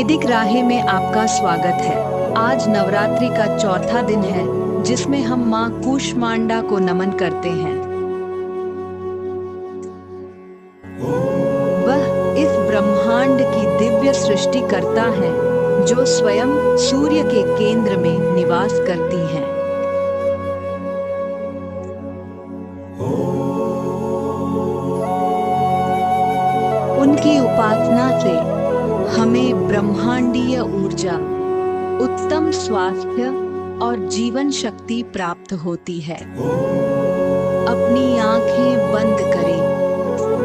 वैदिक राहे में आपका स्वागत है। आज नवरात्रि का चौथा दिन है, जिसमें हम माँ कूष्मांडा को नमन करते हैं। वह इस ब्रह्मांड की दिव्य सृष्टि करता है, जो स्वयं सूर्य के केंद्र में निवास करती हैं। उनकी उपासना से हमें ब्रह्मांडीय ऊर्जा, उत्तम स्वास्थ्य और जीवन शक्ति प्राप्त होती है। अपनी आंखें बंद करें,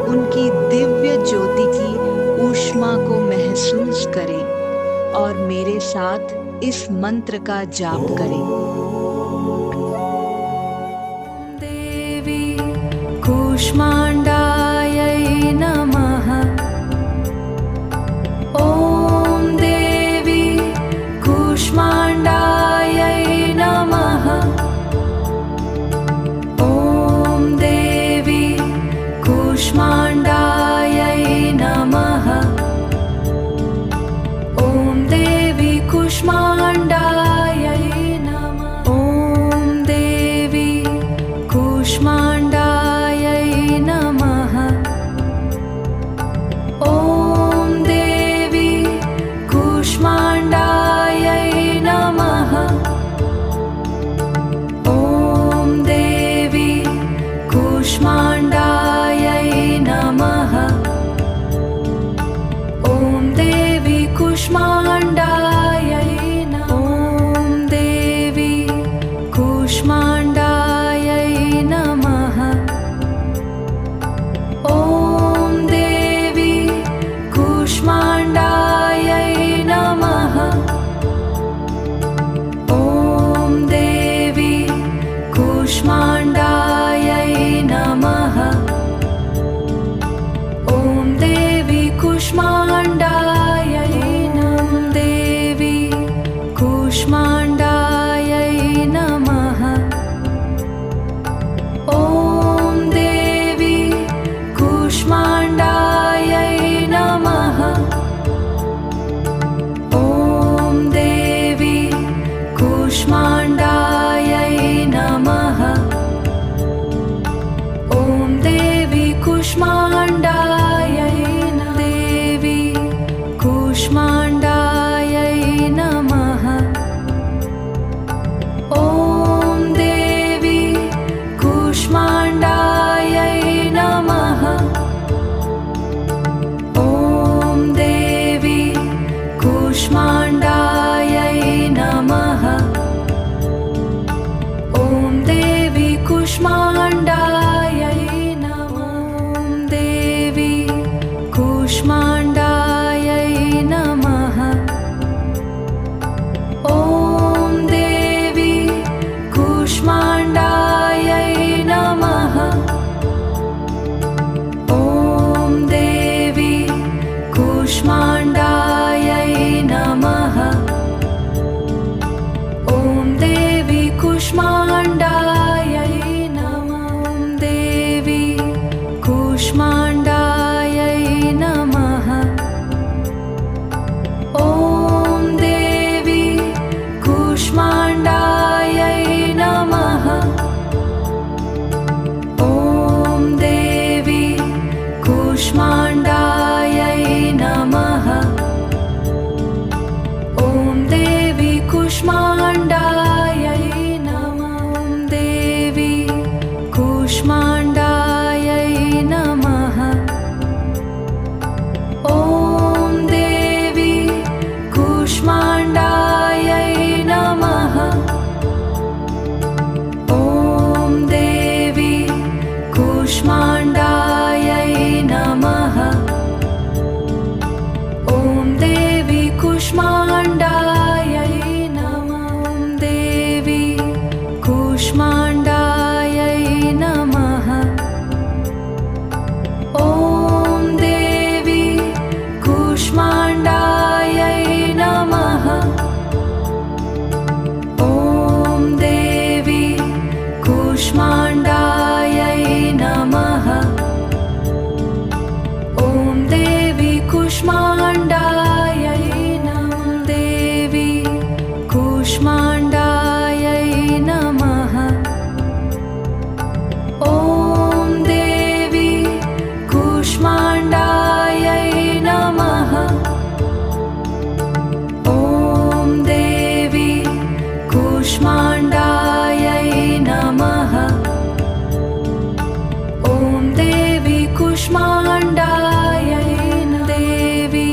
उनकी दिव्य ज्योति की ऊष्मा को महसूस करें और मेरे साथ इस मंत्र का जाप करें। देवी कूष्मांडायै नमः। ॐ देवी कूष्मांडायै नमः। ॐ देवी कूष्मांडायै नमः। ॐ देवी कूष्मांडायै नमः। ॐ देवी कूष्मांडायै नमः। कूष्माण्डायै नमः। ॐ देवी कूष्माण्डायै नमः। ॐ देवी कूष्माण्डायै नमः। ॐ देवी कूष्माण्डायै देवी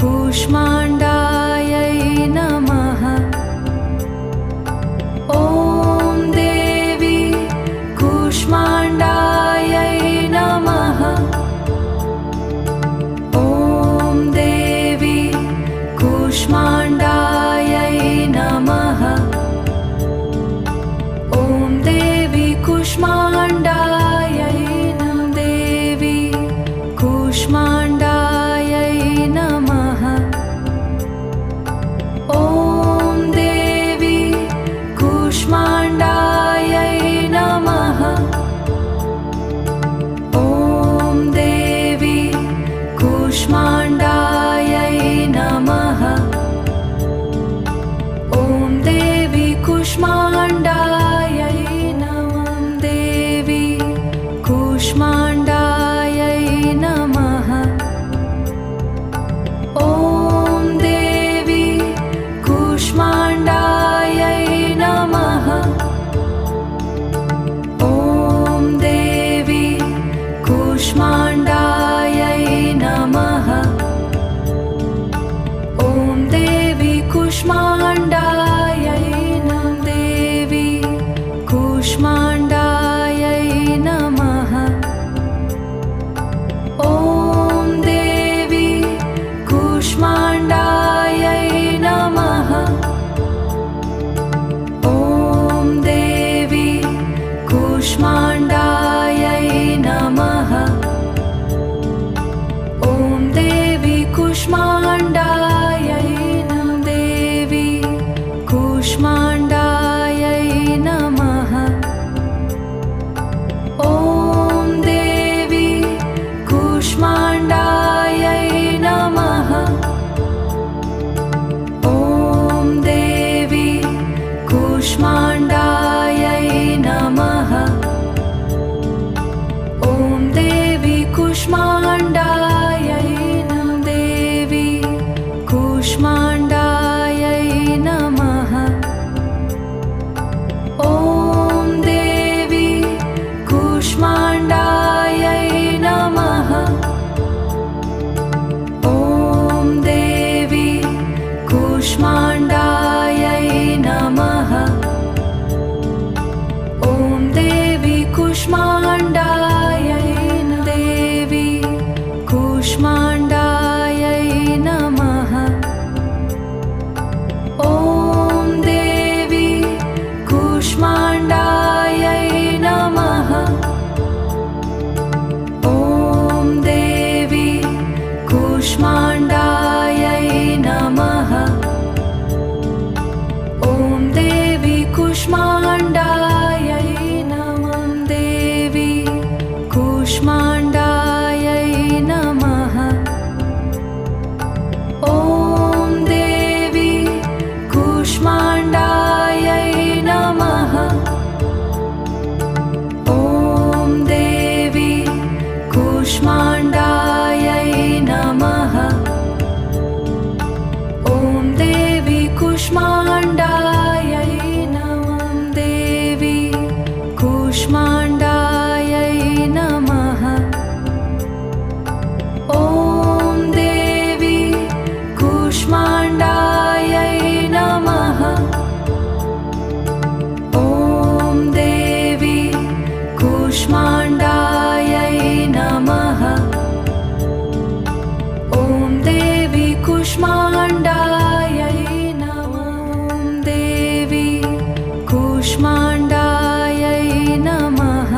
कूष्माण्डायै नमः। ॐ देवी कूष्माण्डायै नमः। ॐ देवी कूष्माण्डायै नमः। ॐ देवी कूष्माण्डायै देवी कूष्माण्डायै नमः। ॐ देवी कूष्माण्डायै नमः। ॐ देवी कूष्माण्डायै नमः। ॐ देवी कूष्माण्डायै नमः। देवी कूष्माण्डायै नमः। ॐ देवी कूष्माण्डायै नमः। ॐ देवी कूष्माण्डायै देवी कूष्माण्डायै नमः। ॐ देवी कूष्माण्डायै नमः। ॐ देवी कूष्माण्डायै नमः। ॐ देवी कूष्माण्डायै देवी कूष्माण्डायै नमः। ॐ देवी कूष्माण्डायै नमः। ॐ देवी कूष्माण्डायै नमः। ॐ देवी कूष्माण्डायै देवी कूष्माण्डायै नमः। ॐ देवी कूष्माण्डायै नमः। ॐ देवी कूष्माण्डायै नमः। ॐ देवी कूष्माण्डायै देवी कूष्माण्डायै नमः। ॐ देवी कूष्माण्डायै नमः। ॐ देवी कूष्माण्डायै नमः। ॐ देवी कूष्माण्डायै देवी कूष्माण्डायै नमः। ॐ देवी कूष्माण्डायै नमः। ॐ देवी कूष्माण्डायै नमः। ॐ देवी कूष्माण्डायै देवी कूष्माण्डायै नमः। ॐ देवी कूष्माण्डायै नमः। ॐ देवी कूष्माण्डायै नमः। ॐ देवी कूष्माण्डायै देवी कूष्माण्डायै नमः।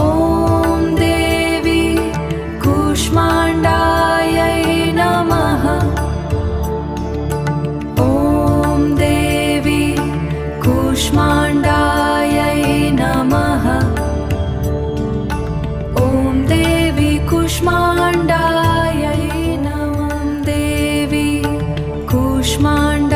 ॐ देवी कूष्माण्डायै नमः। ॐ देवी कूष्माण्डायै नमः। ॐ देवी कूष्माण्डायै देवी कूष्माण्डायै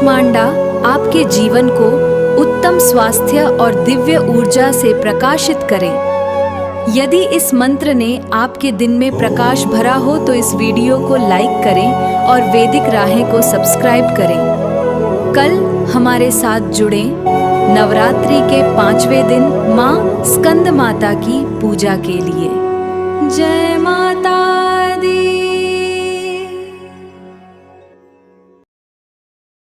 कूष्मांडा आपके जीवन को उत्तम स्वास्थ्य और दिव्य ऊर्जा से प्रकाशित करे। यदि इस मंत्र ने आपके दिन में प्रकाश भरा हो तो इस वीडियो को लाइक करें और वैदिक राहें को सब्सक्राइब करें। कल हमारे साथ जुड़े नवरात्रि के 5वें दिन माँ स्कंद माता की पूजा के लिए। जय माता